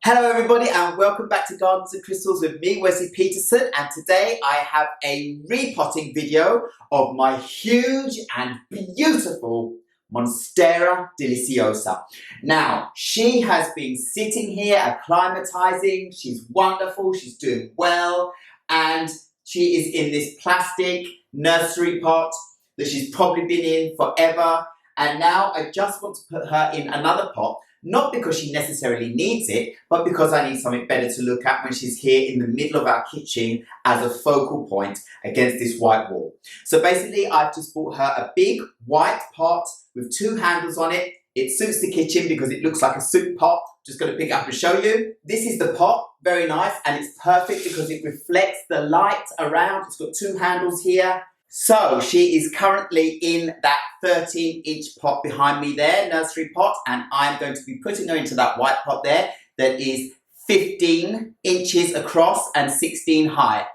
Hello everybody and welcome back to Gardens and Crystals with me, Wesley Peterson, and today I have a repotting video of my huge and beautiful Monstera Deliciosa. Now, she has been sitting here acclimatizing, she's wonderful, she's doing well, and she is in this plastic nursery pot that she's probably been in forever, and now I just want to put her in another pot. Not because she necessarily needs it, but because I need something better to look at when she's here in the middle of our kitchen as a focal point against this white wall. So basically, I've just bought her a big white pot with two handles on it. It suits the kitchen because it looks like a soup pot. Just going to pick it up and show you. This is the pot, very nice, and it's perfect because it reflects the light around. It's got two handles here. So she is currently in that 13-inch pot behind me there, nursery pot, and I'm going to be putting her into that white pot there that is 15 inches across and 16 high.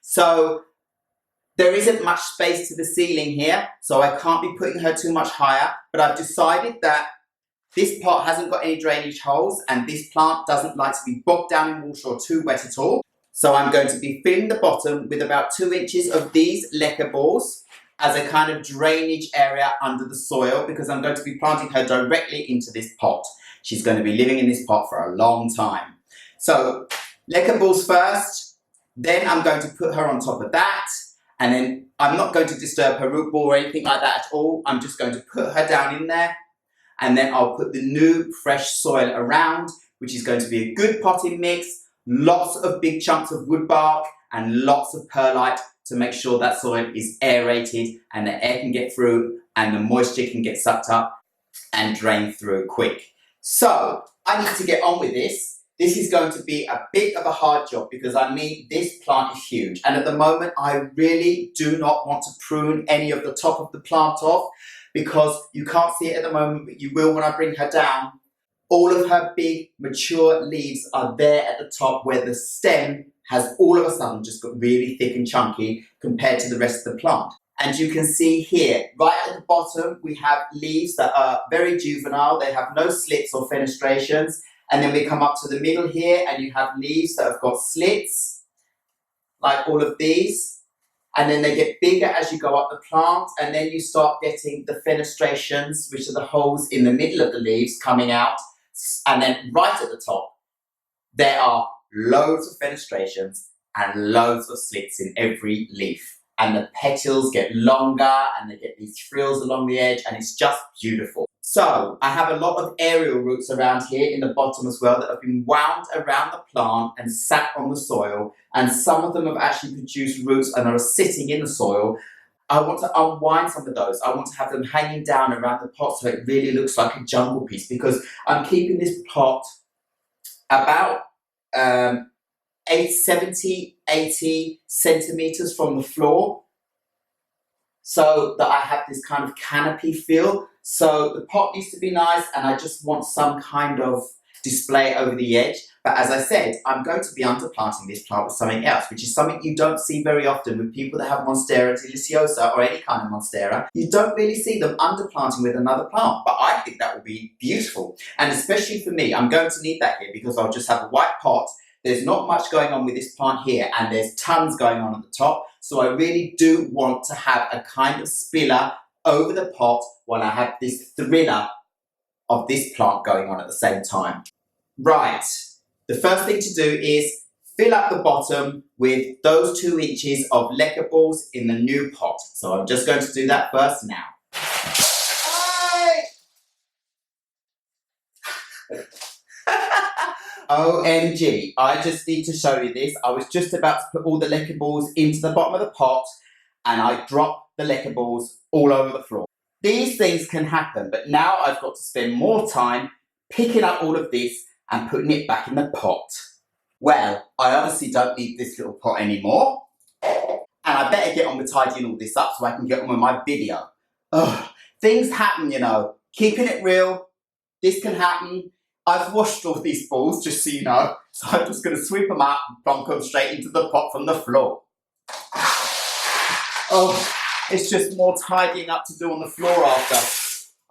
So there isn't much space to the ceiling here, so I can't be putting her too much higher, but I've decided that this pot hasn't got any drainage holes and this plant doesn't like to be bogged down in water or too wet at all. So I'm going to be filling the bottom with about 2 inches of these leca balls as a kind of drainage area under the soil because I'm going to be planting her directly into this pot. She's going to be living in this pot for a long time. So leca balls first, then I'm going to put her on top of that, and then I'm not going to disturb her root ball or anything like that at all. I'm just going to put her down in there, and then I'll put the new fresh soil around, which is going to be a good potting mix. Lots of big chunks of wood bark and lots of perlite to make sure that soil is aerated and the air can get through and the moisture can get sucked up and drain through quick. So I need to get on with this. This is going to be a bit of a hard job because I mean this plant is huge, and at the moment I really do not want to prune any of the top of the plant off because you can't see it at the moment, but you will when I bring her down. All of her big, mature leaves are there at the top where the stem has all of a sudden just got really thick and chunky compared to the rest of the plant. And you can see here, right at the bottom, we have leaves that are very juvenile. They have no slits or fenestrations. And then we come up to the middle here and you have leaves that have got slits, like all of these. And then they get bigger as you go up the plant. And then you start getting the fenestrations, which are the holes in the middle of the leaves coming out. And then right at the top, there are loads of fenestrations and loads of slits in every leaf. And the petals get longer and they get these frills along the edge and it's just beautiful. So I have a lot of aerial roots around here in the bottom as well that have been wound around the plant and sat on the soil. And some of them have actually produced roots and are sitting in the soil. I want to unwind some of those. I want to have them hanging down around the pot so it really looks like a jungle piece because I'm keeping this pot about 70, 80 centimeters from the floor so that I have this kind of canopy feel. So the pot needs to be nice and I just want some kind of display over the edge. But as I said, I'm going to be underplanting this plant with something else, which is something you don't see very often with people that have Monstera Deliciosa or any kind of Monstera. You don't really see them underplanting with another plant, but I think that will be beautiful. And especially for me, I'm going to need that here because I'll just have a white pot. There's not much going on with this plant here and there's tons going on at the top. So I really do want to have a kind of spiller over the pot while I have this thriller of this plant going on at the same time. Right. The first thing to do is fill up the bottom with those 2 inches of leca balls in the new pot. So I'm just going to do that first now. OMG, I just need to show you this. I was just about to put all the leca balls into the bottom of the pot and I dropped the leca balls all over the floor. These things can happen, but now I've got to spend more time picking up all of this and putting it back in the pot. Well, I obviously don't need this little pot anymore. And I better get on with tidying all this up so I can get on with my video. Ugh, things happen, you know. Keeping it real, this can happen. I've washed all these balls, just so you know. So I'm just going to sweep them out and plonk them straight into the pot from the floor. Oh, it's just more tidying up to do on the floor after.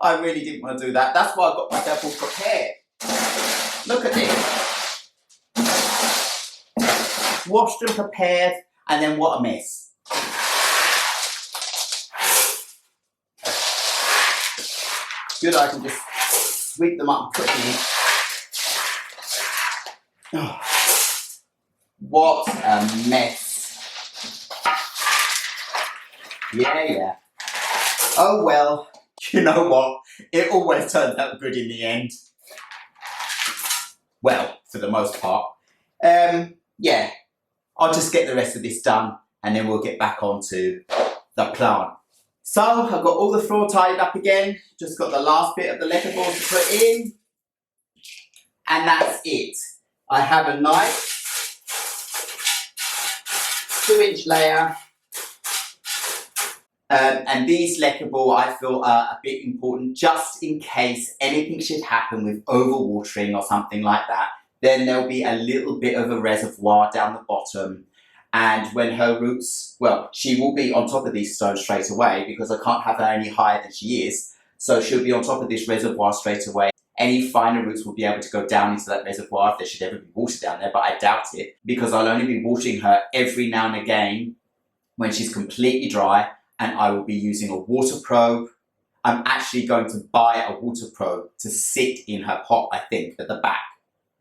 I really didn't want to do that. That's why I got myself all prepared. Look at this. washed and prepared, and then what a mess. Good, I can just sweep them up quickly. Oh, what a mess. Yeah. Oh well, you know what? It always turns out good in the end. Well, for the most part. Yeah, I'll just get the rest of this done and then we'll get back onto the plant. So I've got all the floor tidied up again, just got the last bit of the letterboard to put in, and that's it. I have a nice 2-inch layer, and these lacquer ball I feel are a bit important just in case anything should happen with overwatering or something like that. Then there'll be a little bit of a reservoir down the bottom, and when her roots, well, she will be on top of these stones straight away because I can't have her any higher than she is, so she'll be on top of this reservoir straight away. Any finer roots will be able to go down into that reservoir if there should ever be water down there, but I doubt it because I'll only be watering her every now and again when she's completely dry, and I will be using a water probe. I'm actually going to buy a water probe to sit in her pot, I think, at the back,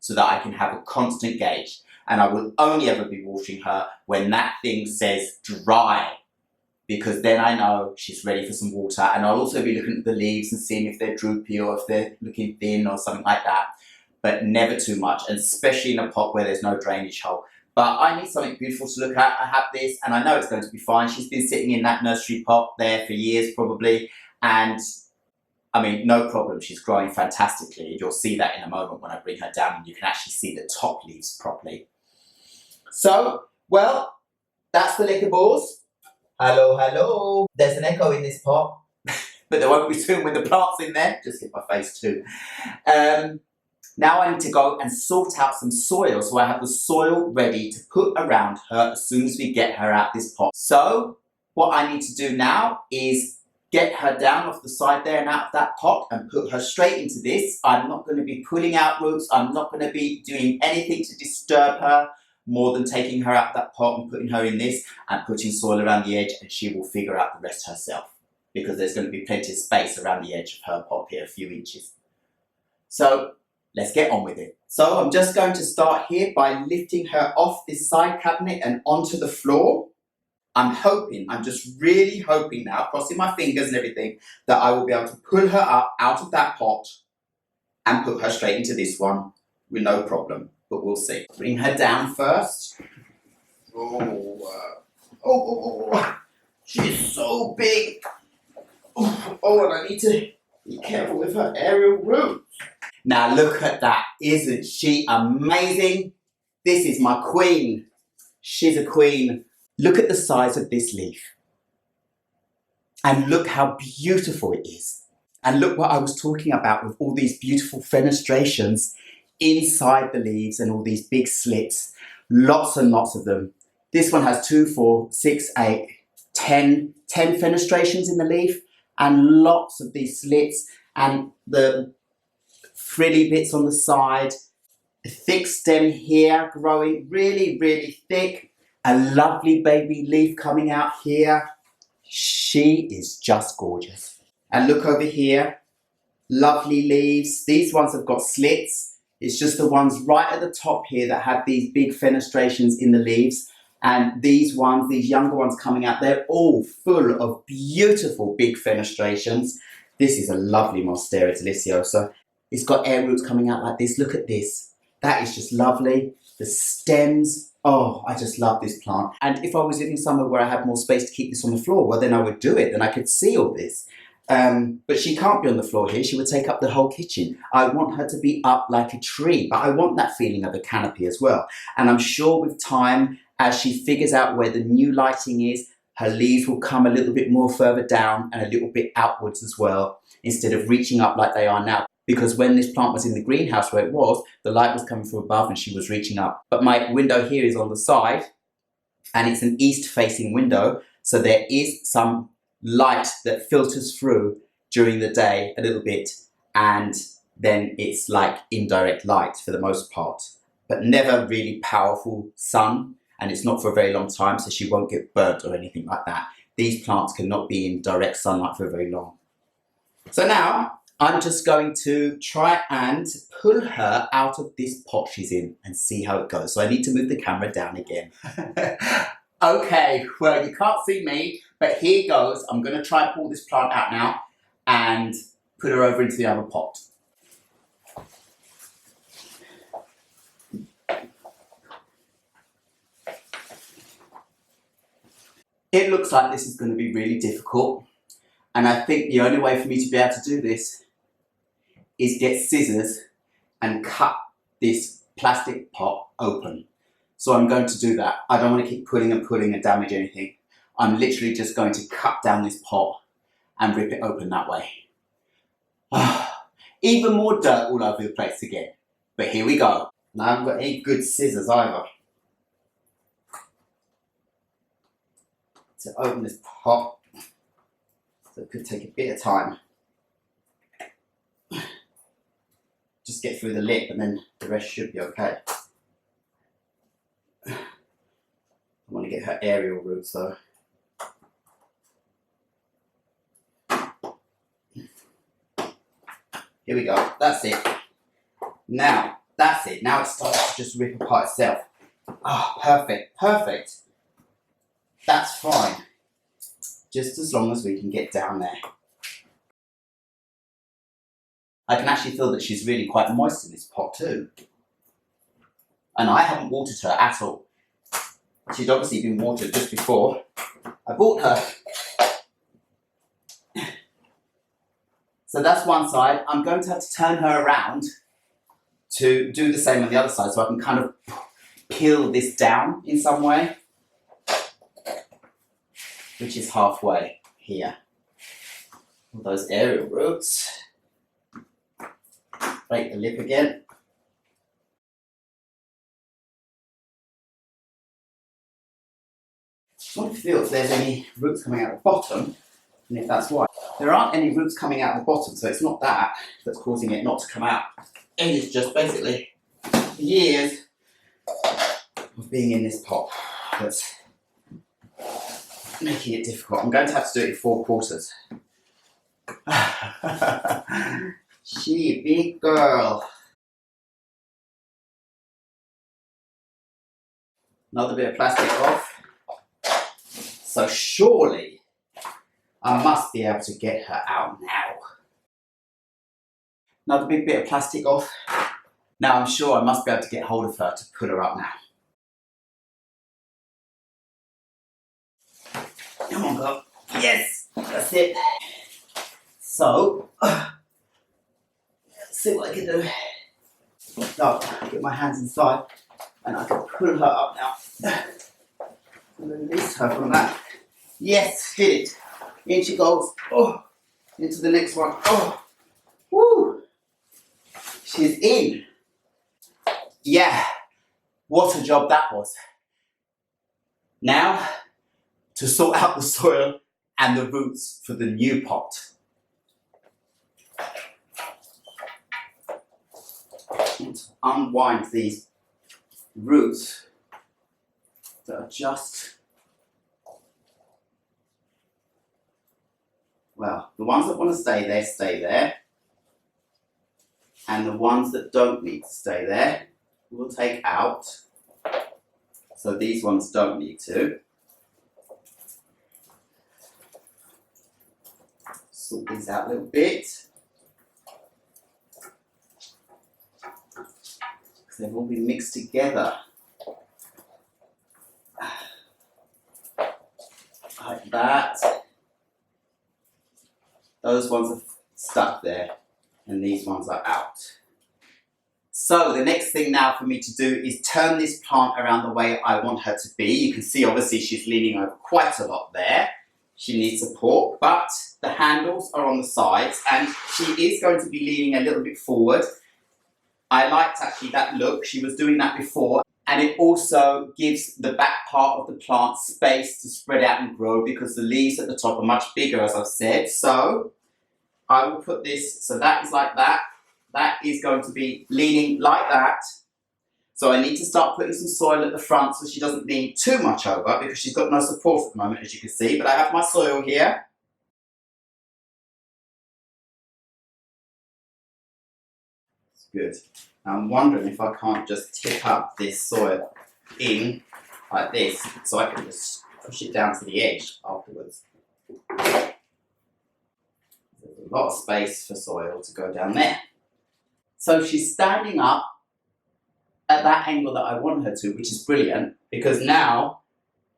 so that I can have a constant gauge. And I will only ever be watering her when that thing says dry, because then I know she's ready for some water. And I'll also be looking at the leaves and seeing if they're droopy or if they're looking thin or something like that, but never too much, and especially in a pot where there's no drainage hole. But I need something beautiful to look at. I have this and I know it's going to be fine. She's been sitting in that nursery pot there for years probably, and I mean, no problem, she's growing fantastically. You'll see that in a moment when I bring her down and you can actually see the top leaves properly. So, well, that's the liquor balls. Hello, hello. There's an echo in this pot, but there won't be soon when the plant's in there. Just hit my face too. Now I need to go and sort out some soil, so I have the soil ready to put around her as soon as we get her out this pot. So, what I need to do now is get her down off the side there and out of that pot and put her straight into this. I'm not going to be pulling out roots. I'm not going to be doing anything to disturb her more than taking her out that pot and putting her in this and putting soil around the edge, and she will figure out the rest herself because there's going to be plenty of space around the edge of her pot here, a few inches. So let's get on with it. So I'm just going to start here by lifting her off this side cabinet and onto the floor. I'm just really hoping now, crossing my fingers and everything, that I will be able to pull her up out of that pot and put her straight into this one with no problem, but we'll see. Bring her down first. She's so big. Oh, and I need to be careful with her aerial roots. Now look at that, isn't she amazing? This is my queen. She's a queen. Look at the size of this leaf. And look how beautiful it is. And look what I was talking about with all these beautiful fenestrations inside the leaves and all these big slits. Lots and lots of them. This one has 2, 4, 6, 8, 10 fenestrations in the leaf, and lots of these slits and the frilly bits on the side. A thick stem here growing really, really thick. A lovely baby leaf coming out here. She is just gorgeous. And look over here, lovely leaves. These ones have got slits. It's just the ones right at the top here that have these big fenestrations in the leaves. And these ones, these younger ones coming out, they're all full of beautiful big fenestrations. This is a lovely Monstera Deliciosa. It's got air roots coming out like this. Look at this. That is just lovely. The stems, oh, I just love this plant. And if I was living somewhere where I had more space to keep this on the floor, well, then I would do it. Then I could see all this. But she can't be on the floor here. She would take up the whole kitchen. I want her to be up like a tree, but I want that feeling of a canopy as well. And I'm sure with time, as she figures out where the new lighting is, her leaves will come a little bit more further down and a little bit outwards as well, instead of reaching up like they are now. Because when this plant was in the greenhouse where it was, the light was coming from above and she was reaching up. But my window here is on the side and it's an east-facing window, so there is some light that filters through during the day a little bit, and then it's like indirect light for the most part, but never really powerful sun. and it's not for a very long time, so she won't get burnt or anything like that. These plants cannot be in direct sunlight for very long. So now I'm just going to try and pull her out of this pot she's in and see how it goes. So I need to move the camera down again. Okay, well, you can't see me, but here goes. I'm going to try and pull this plant out now and put her over into the other pot. It looks like this is going to be really difficult, and I think the only way for me to be able to do this is get scissors and cut this plastic pot open. So I'm going to do that. I don't want to keep pulling and damage anything. I'm literally just going to cut down this pot and rip it open that way. Even more dirt all over the place again. But here we go. And I haven't got any good scissors either to open this pot. So it could take a bit of time. Just get through the lip and then the rest should be okay. I want to get her aerial roots though. Here we go, that's it. Now, that's it. Now it starts to just rip apart itself. Ah, perfect, perfect. That's fine. Just as long as we can get down there. I can actually feel that she's really quite moist in this pot too. And I haven't watered her at all. She's obviously been watered just before I bought her. So that's one side. I'm going to have to turn her around to do the same on the other side so I can kind of peel this down in some way, which is halfway here. All those aerial roots. Break the lip again. I want to feel if there's any roots coming out the bottom, and if that's why. There aren't any roots coming out the bottom, so it's not that that's causing it not to come out. It is just basically years of being in this pot that's making it difficult. I'm going to have to do it in 4 quarters. She a big girl. Another bit of plastic off. So surely I must be able to get her out now. Another big bit of plastic off. Now I'm sure I must be able to get hold of her to pull her up now. Come on, girl. Yes, that's it. So, let's see what I can do. So, get my hands inside and I can pull her up now. Release her from that. Yes, hit it. In she goes. Oh, into the next one. Oh, woo. She's in. Yeah, what a job that was. Now, to sort out the soil and the roots for the new pot. And to unwind these roots that are just, well, the ones that want to stay there. And the ones that don't need to stay there, we'll take out. So these ones don't need to. Sort these out a little bit. Because they've all been mixed together. Like that. Those ones are stuck there. And these ones are out. So the next thing now for me to do is turn this plant around the way I want her to be. You can see obviously she's leaning over quite a lot there. She needs support, but the handles are on the sides and she is going to be leaning a little bit forward. I liked actually that look. She was doing that before, and it also gives the back part of the plant space to spread out and grow because the leaves at the top are much bigger, as I've said. So I will put this, so that is like that. That is going to be leaning like that. So I need to start putting some soil at the front so she doesn't lean too much over because she's got no support at the moment, as you can see. But I have my soil here. It's good. I'm wondering if I can't just tip up this soil in like this so I can just push it down to the edge afterwards. There's a lot of space for soil to go down there. So she's standing up at that angle that I want her to, which is brilliant, because now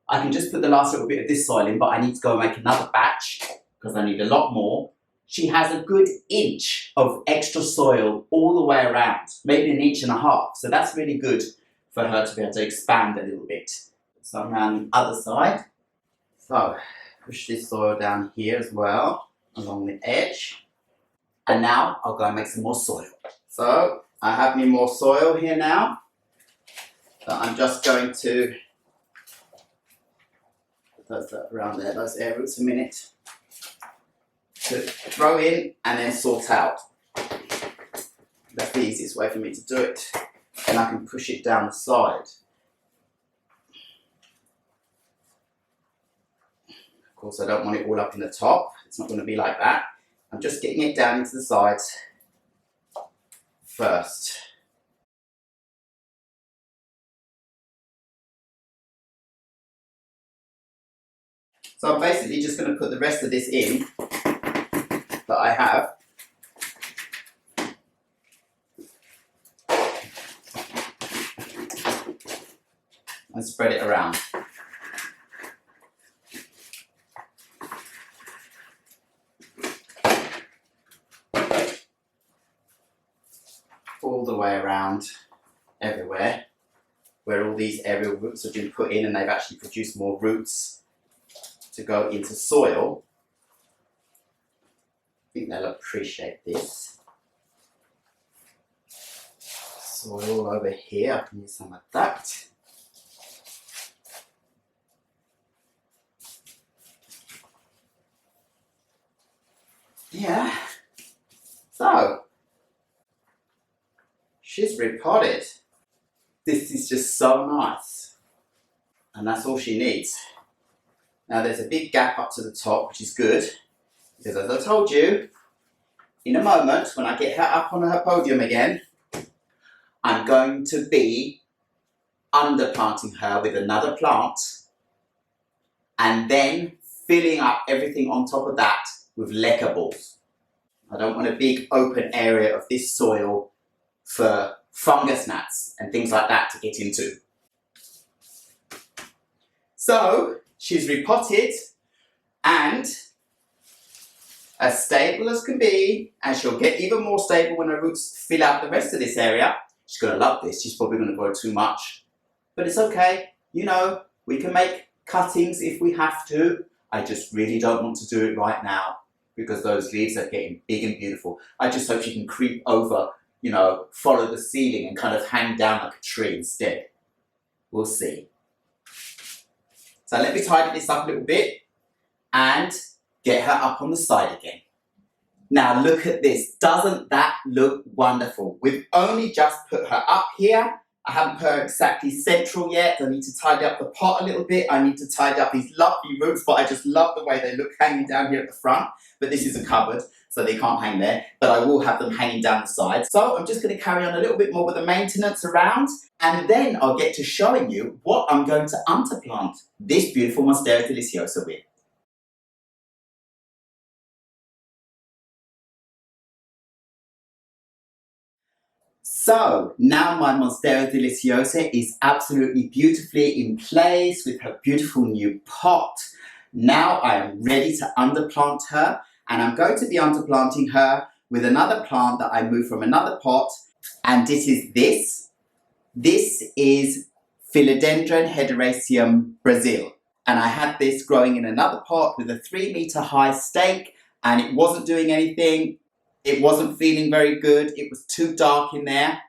I can just put the last little bit of this soil in, but I need to go and make another batch because I need a lot more. She has a good inch of extra soil all the way around, maybe 1.5 inches. So that's really good for her to be able to expand a little bit. So I'm around the other side. So push this soil down here as well, along the edge. And now I'll go and make some more soil. So I have me more soil here now. So I'm just going to put that around there, those air roots a minute, to throw in and then sort out. That's the easiest way for me to do it. And I can push it down the side. Of course, I don't want it all up in the top. It's not going to be like that. I'm just getting it down into the sides first. So I'm basically just going to put the rest of this in that I have. And spread it around. All the way around, everywhere, where all these aerial roots have been put in and they've actually produced more roots to go into soil. I think they'll appreciate this. Soil over here, I can use some of that. Yeah, so she's repotted. This is just so nice, and that's all she needs. Now there's a big gap up to the top, which is good, because as I told you, in a moment when I get her up on her podium again, I'm going to be underplanting her with another plant and then filling up everything on top of that with leca balls. I don't want a big open area of this soil for fungus gnats and things like that to get into. So she's repotted and as stable as can be, and she'll get even more stable when her roots fill out the rest of this area. She's going to love this. She's probably going to grow too much, but it's okay. You know, we can make cuttings if we have to. I just really don't want to do it right now because those leaves are getting big and beautiful. I just hope she can creep over, you know, follow the ceiling and kind of hang down like a tree instead. We'll see. So let me tidy this up a little bit and get her up on the side again. Now look at this. Doesn't that look wonderful? We've only just put her up here. I haven't put her exactly central yet. I need to tidy up the pot a little bit. I need to tidy up these lovely roots, but I just love the way they look hanging down here at the front. But this is a cupboard, so they can't hang there. But I will have them hanging down the sides. So I'm just going to carry on a little bit more with the maintenance around, and then I'll get to showing you what I'm going to underplant this beautiful Monstera Deliciosa with. So now my Monstera Deliciosa is absolutely beautifully in place with her beautiful new pot. Now I am ready to underplant her, and I'm going to be underplanting her with another plant that I moved from another pot, and this is this. This is Philodendron hederaceum Brasil, and I had this growing in another pot with a 3-meter high stake, and it wasn't doing anything. It wasn't feeling very good. It was too dark in there.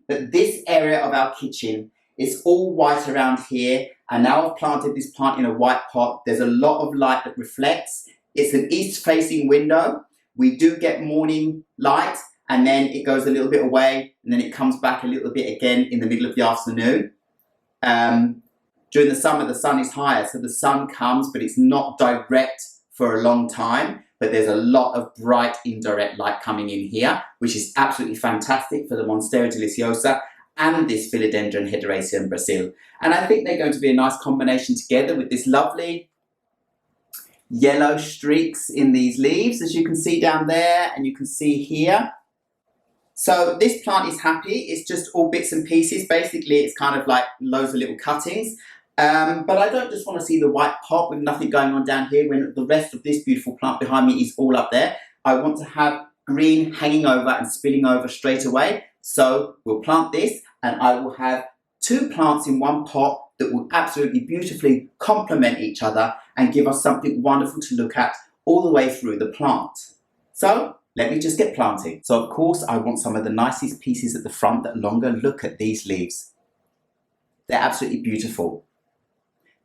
But this area of our kitchen is all white around here. And now I've planted this plant in a white pot. There's a lot of light that reflects. It's an east-facing window. We do get morning light and then it goes a little bit away, and then it comes back a little bit again in the middle of the afternoon. During the summer, the sun is higher, so the sun comes, but it's not direct for a long time. But there's a lot of bright indirect light coming in here, which is absolutely fantastic for the Monstera Deliciosa and this Philodendron hederaceum Brasil. And I think they're going to be a nice combination together with this lovely yellow streaks in these leaves, as you can see down there and you can see here. So this plant is happy. It's just all bits and pieces. Basically, it's kind of like loads of little cuttings. But I don't just want to see the white pot with nothing going on down here when the rest of this beautiful plant behind me is all up there. I want to have green hanging over and spilling over straight away. So we'll plant this, and I will have two plants in one pot that will absolutely beautifully complement each other and give us something wonderful to look at all the way through the plant. So let me just get planting. So of course I want some of the nicest pieces at the front that are longer. Look at these leaves. They're absolutely beautiful.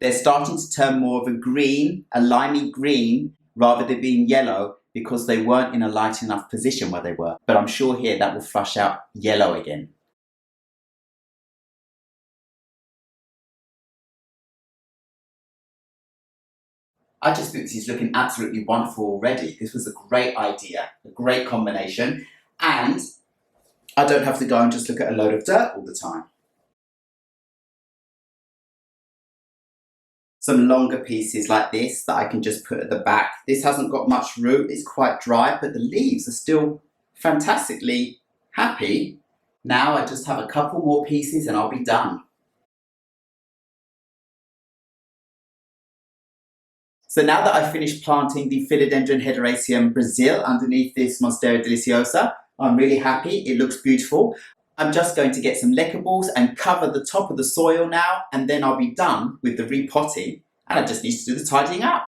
They're starting to turn more of a green, a limey green, rather than being yellow, because they weren't in a light enough position where they were. But I'm sure here that will flush out yellow again. I just think this is looking absolutely wonderful already. This was a great idea, a great combination, and I don't have to go and just look at a load of dirt all the time. Some longer pieces like this that I can just put at the back. This hasn't got much root, it's quite dry, but the leaves are still fantastically happy. Now I just have a couple more pieces and I'll be done. So now that I've finished planting the Philodendron hederaceum Brasil underneath this Monstera Deliciosa, I'm really happy, it looks beautiful. I'm just going to get some lecker balls and cover the top of the soil now, and then I'll be done with the repotting, and I just need to do the tidying up.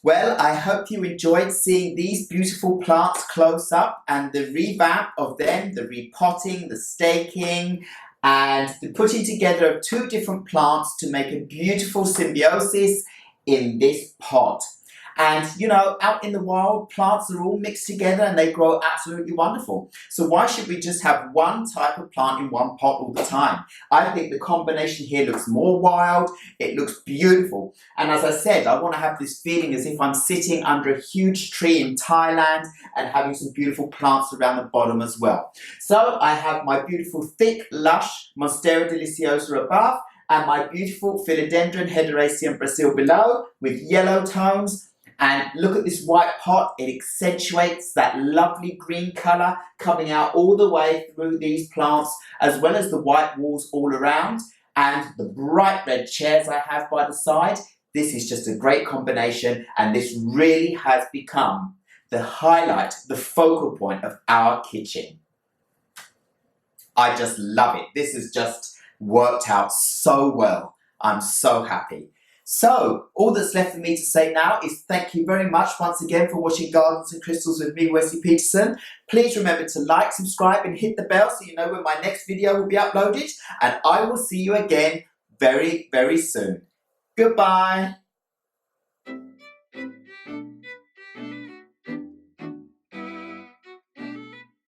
Well, I hope you enjoyed seeing these beautiful plants close up and the revamp of them, the repotting, the staking, and the putting together of two different plants to make a beautiful symbiosis in this pot. And you know, out in the wild, plants are all mixed together and they grow absolutely wonderful. So why should we just have one type of plant in one pot all the time? I think the combination here looks more wild, it looks beautiful. And as I said, I want to have this feeling as if I'm sitting under a huge tree in Thailand and having some beautiful plants around the bottom as well. So I have my beautiful thick, lush Monstera Deliciosa above and my beautiful Philodendron hederaceum Brasil below with yellow tones. And look at this white pot, it accentuates that lovely green colour coming out all the way through these plants, as well as the white walls all around and the bright red chairs I have by the side. This is just a great combination, and this really has become the highlight, the focal point of our kitchen. I just love it. This has just worked out so well. I'm so happy. So, all that's left for me to say now is thank you very much once again for watching Gardens and Crystals with me, Wesley Peterson. Please remember to like, subscribe and hit the bell so you know when my next video will be uploaded. And I will see you again very, very soon. Goodbye.